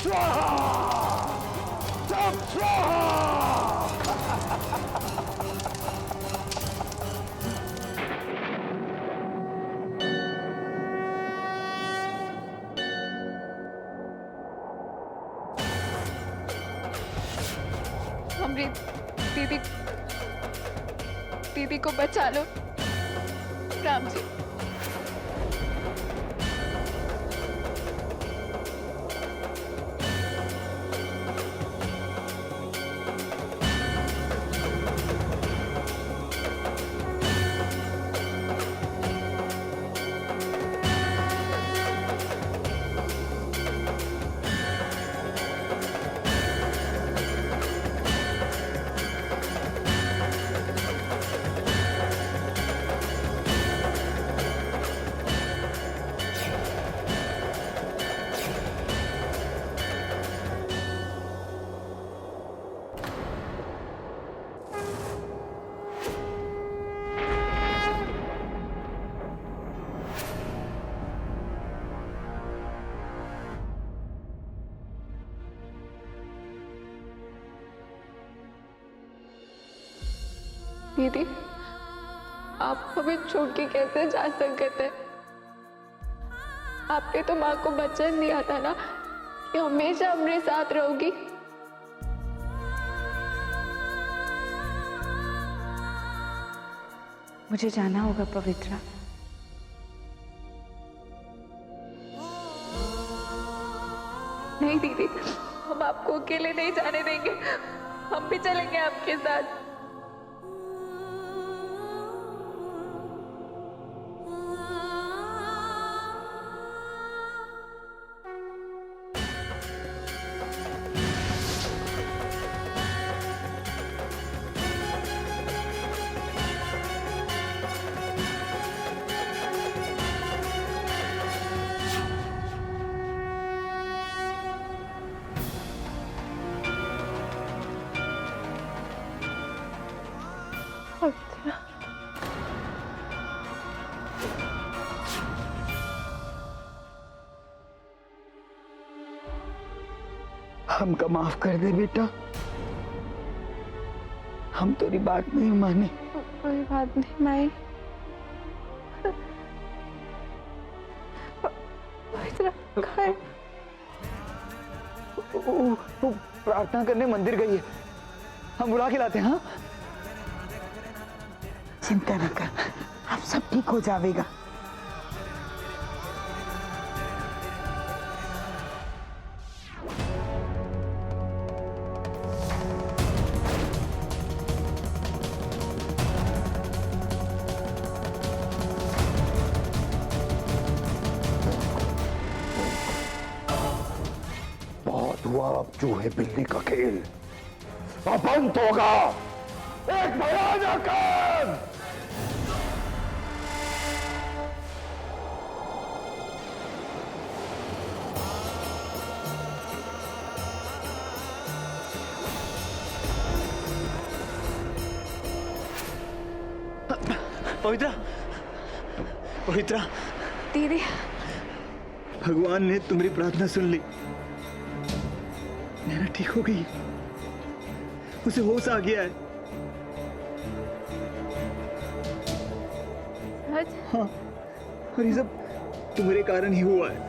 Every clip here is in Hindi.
स्वाहा सब स्वाहा। अमृत, दीदी दीदी को बचा लो। राम जी। दीदी, आप हमें छोड़ के कैसे जा सकते थे? आपने तो माँ को वचन दिया था ना कि हमेशा हमारे साथ रहोगी। मुझे जाना होगा पवित्रा। नहीं दीदी, हम आपको अकेले नहीं जाने देंगे। हम भी चलेंगे आपके साथ। हमका माफ कर दे बेटा, हम तेरी बात नहीं माने। कोई बात नहीं माई। पवित्रा कहाँ है? वो प्रार्थना करने मंदिर गई है, हम बुला के लाते हैं। हाँ, चिंता न कर, अब सब ठीक हो जाएगा। बहुत हुआ अब चूहे बिल्ली का खेल, अब अंत होगा एक भयानक अंत। पवित्रा, पवित्रा, दीदी, भगवान ने तुम्हारी प्रार्थना सुन ली। नैना ठीक हो गई, उसे होश आ गया है। सच? हाँ, और ये सब तुम्हारे कारण ही हुआ है।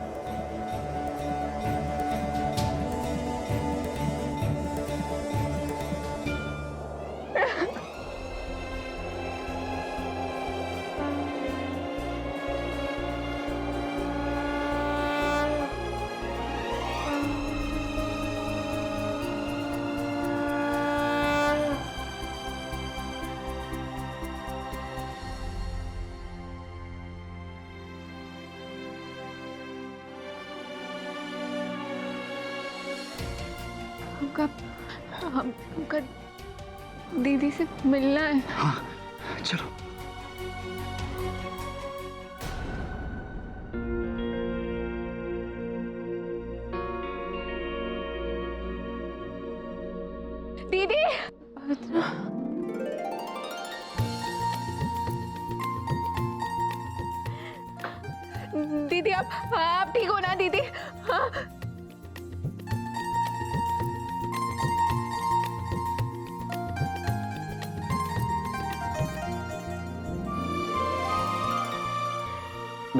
हमका दीदी से मिलना है। हाँ, चलो। दीदी, दीदी आप ठीक हो ना दीदी? हाँ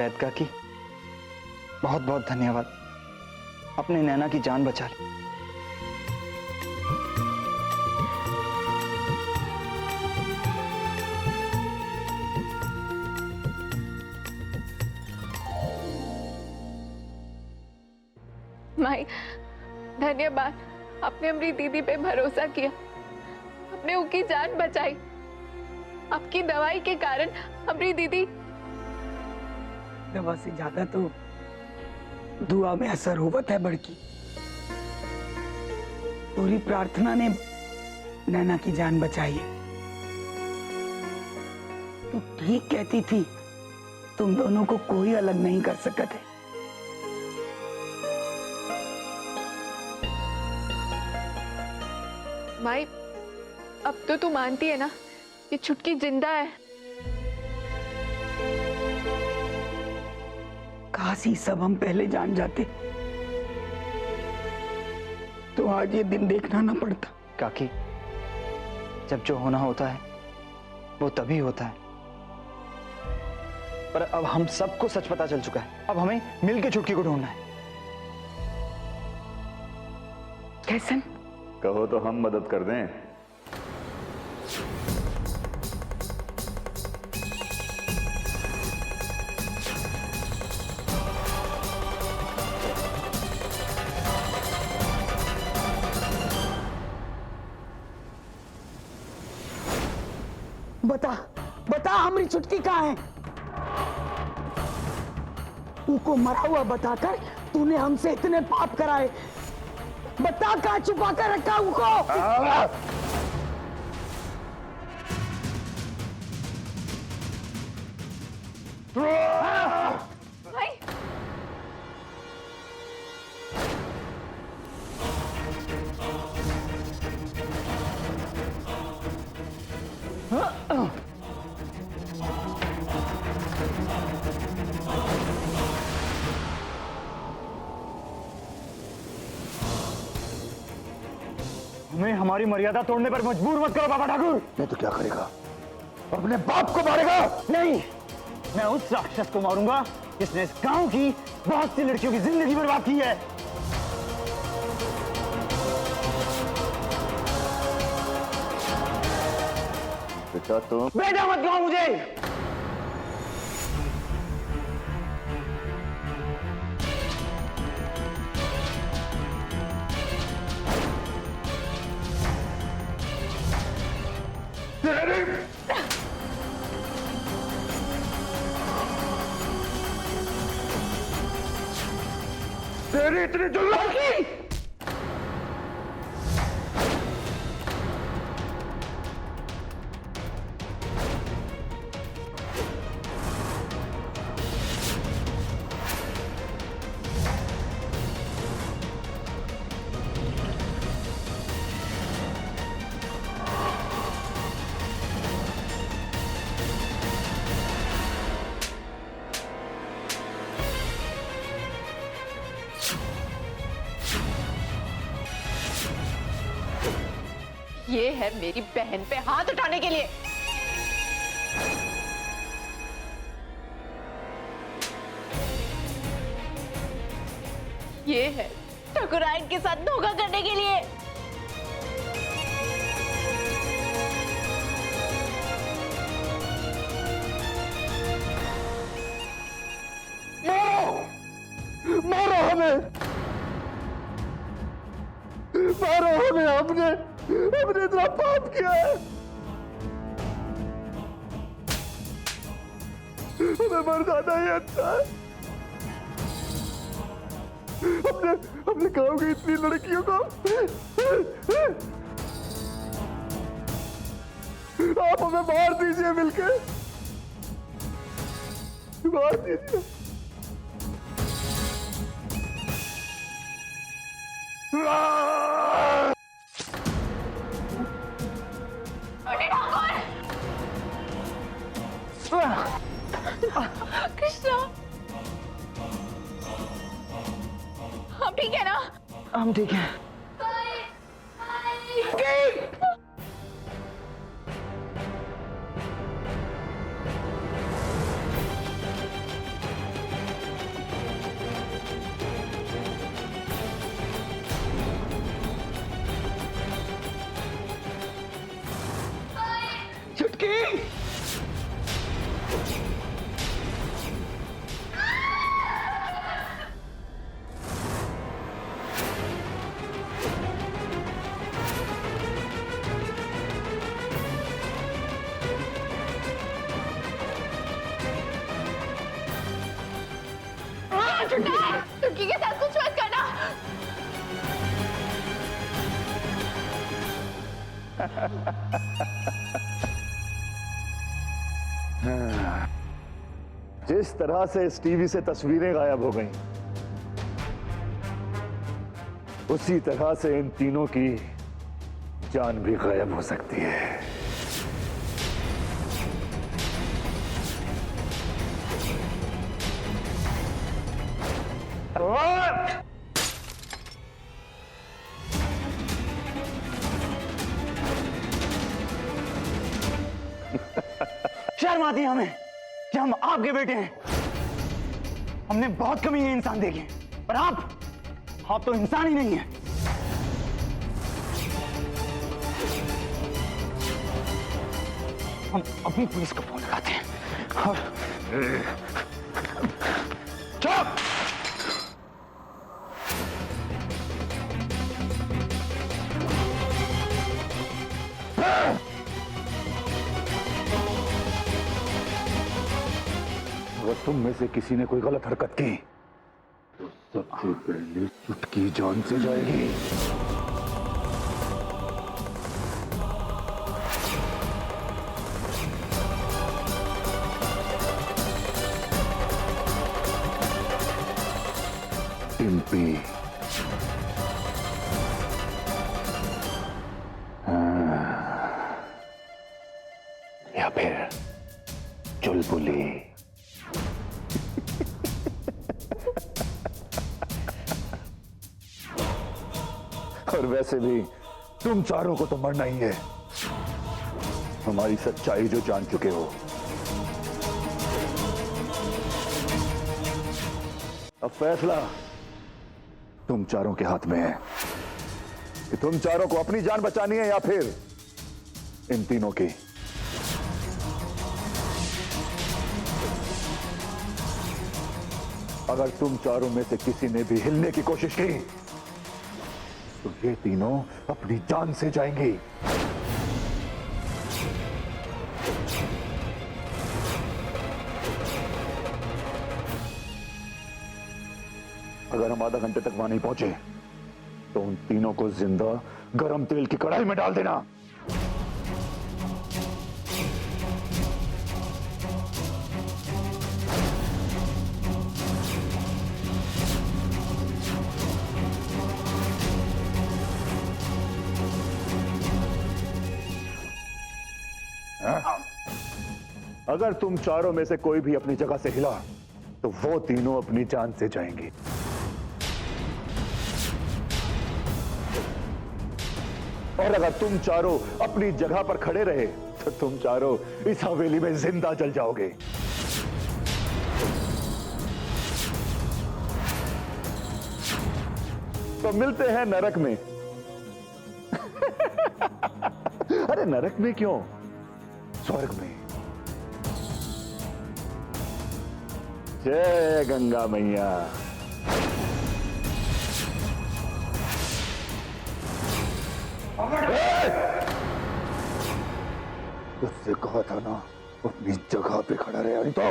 वैद काकी, बहुत बहुत धन्यवाद। अपने नैना की जान बचा ली। माई धन्यवाद, आपने हमारी दीदी पे भरोसा किया, आपने उनकी जान बचाई। आपकी दवाई के कारण हमारी दीदी। दवा से ज्यादा तो दुआ में असर होवत है बड़की। पूरी प्रार्थना ने नैना की जान बचाई है। तू ठीक कहती थी, तुम दोनों को कोई अलग नहीं कर सकता है। माई अब तो तू मानती है ना कि छुटकी जिंदा है। काश ही सब हम पहले जान जाते तो आज ये दिन देखना ना पड़ता। काकी, जब जो होना होता है वो तभी होता है। पर अब हम सबको सच पता चल चुका है। अब हमें मिलके छुटकी को ढूंढना है। कैसन? कहो तो हम मदद कर दें। बता बता, हमारी छुटकी कहाँ है? उनको मरा हुआ बताकर तूने हमसे इतने पाप कराए। बता, कहाँ छुपा कर रखा उनको? भाई हमें हमारी मर्यादा तोड़ने पर मजबूर मत करो बाबा ठाकुर। नहीं तो क्या करेगा? अपने बाप को मारेगा? नहीं, मैं उस राक्षस को मारूंगा जिसने इस गांव की बहुत सी लड़कियों की जिंदगी बर्बाद की है। बेटा तुम बेटा मत कहो मुझे। तेरी इतनी जुल्लत की? ये है मेरी बहन पे हाथ उठाने के लिए। ये है ठकुराइन के साथ धोखा करने के लिए। मारो हमें, मारो हमें। हमने इतना पाप किया है। हमें मर जाना ही अच्छा है। अपने गांव की इतनी लड़कियों को आप हमें मार दीजिए, मिलके मार दीजिए। कृष्णा, हम ठीक है ना? हम ठीक हैं। चुटकी। चुटकी के साथ कुछ मत करना। जिस तरह से इस टीवी से तस्वीरें गायब हो गईं, उसी तरह से इन तीनों की जान भी गायब हो सकती है। शर्म आती है हमें कि हम आपके बेटे हैं। हमने बहुत कमी है इंसान देखे, पर आप तो इंसान ही नहीं है। हम अपनी पुलिस को फोन लगाते हैं और चुप। अगर तुम में से किसी ने कोई गलत हरकत की तो सबसे पहले चुटकी जान से जाएगी। टिम्पी, या फिर चुलबुली। और वैसे भी तुम चारों को तो मरना ही है। हमारी सच्चाई जो जान चुके हो, अब फैसला तुम चारों के हाथ में है कि तुम चारों को अपनी जान बचानी है या फिर इन तीनों की। अगर तुम चारों में से किसी ने भी हिलने की कोशिश की तो ये तीनों अपनी जान से जाएंगी। अगर हम आधा घंटे तक वहां नहीं पहुंचे तो उन तीनों को जिंदा गरम तेल की कढ़ाई में डाल देना। अगर तुम चारों में से कोई भी अपनी जगह से हिला तो वो तीनों अपनी जान से जाएंगे। और अगर तुम चारों अपनी जगह पर खड़े रहे तो तुम चारों इस हवेली में जिंदा जल जाओगे। तो मिलते हैं नरक में। अरे नरक में क्यों, स्वर्ग में। जय गंगा मैया। उससे कहा था ना अपनी जगह पे खड़ा रहे, नहीं तो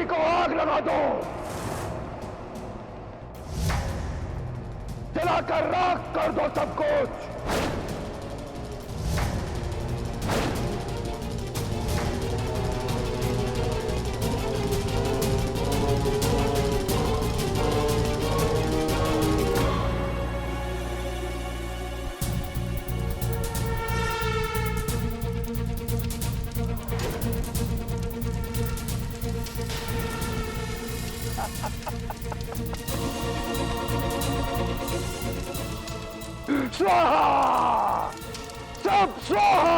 धरती को आग लगा दो, जलाकर राख कर दो सब कुछ। स्वाहा, सब स्वाहा।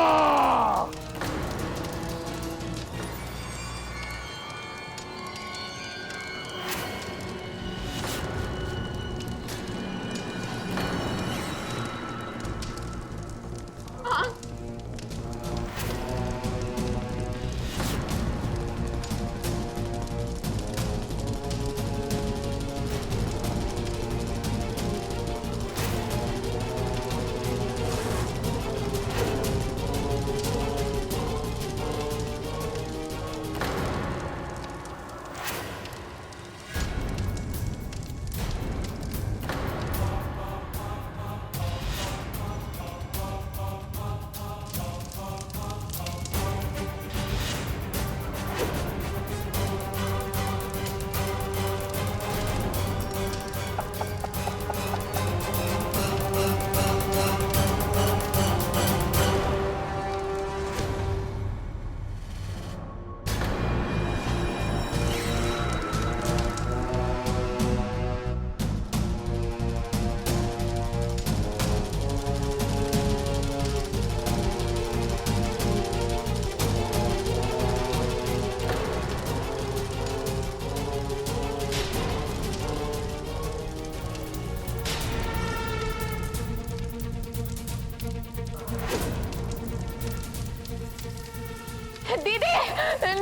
दीदी,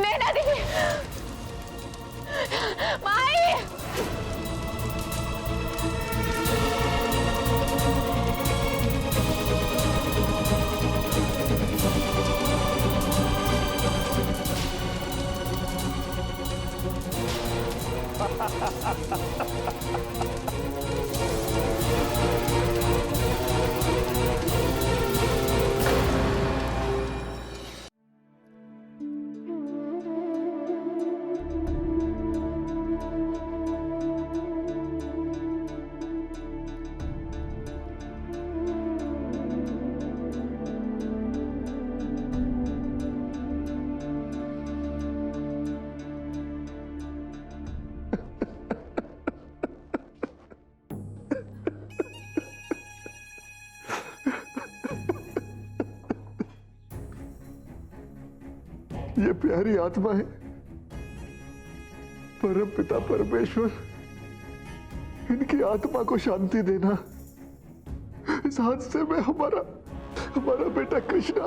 नैना दीदी, माई। ये प्यारी आत्मा है परम पिता परमेश्वर, इनकी आत्मा को शांति देना। इस हादसे में हमारा बेटा कृष्णा,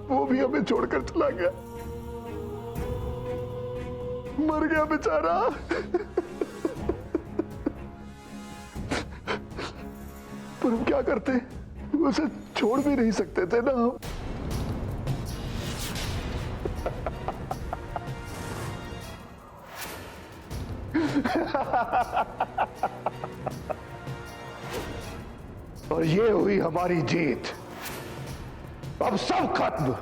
वो भी हमें छोड़कर चला गया, मर गया बेचारा। पर हम क्या करते, उसे छोड़ भी नहीं सकते थे ना हम। और ये हुई हमारी जीत। अब सब खत्म।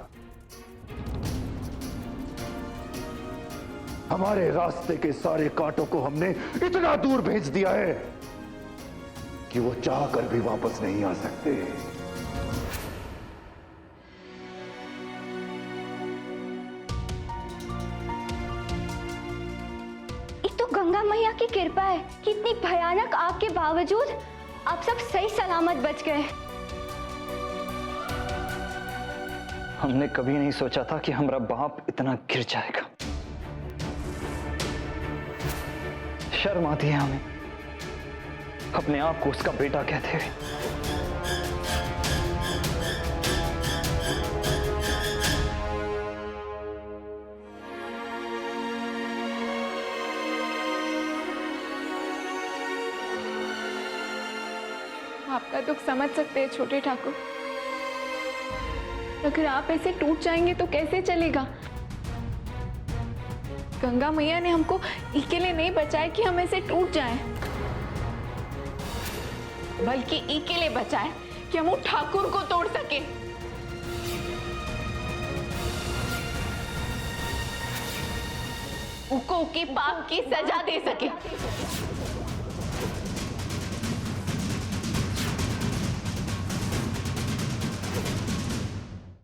हमारे रास्ते के सारे कांटों को हमने इतना दूर भेज दिया है कि वो चाहकर भी वापस नहीं आ सकते। गंगा मैया की कृपा है कि इतनी भयानक आग के बावजूद आप सब सही सलामत बच गए। हमने कभी नहीं सोचा था कि हमारा बाप इतना गिर जाएगा। शर्म आती है हमें अपने आप को उसका बेटा कहते हुए। आपका दुख समझ सकते हैं छोटे ठाकुर, अगर आप ऐसे टूट जाएंगे तो कैसे चलेगा। गंगा मैया ने हमको इसके लिए नहीं बचाया कि हम ऐसे टूट जाएं, बल्कि इसके लिए बचाए कि हम उस ठाकुर को तोड़ सके। उसको उसके पाप की सजा दे सके।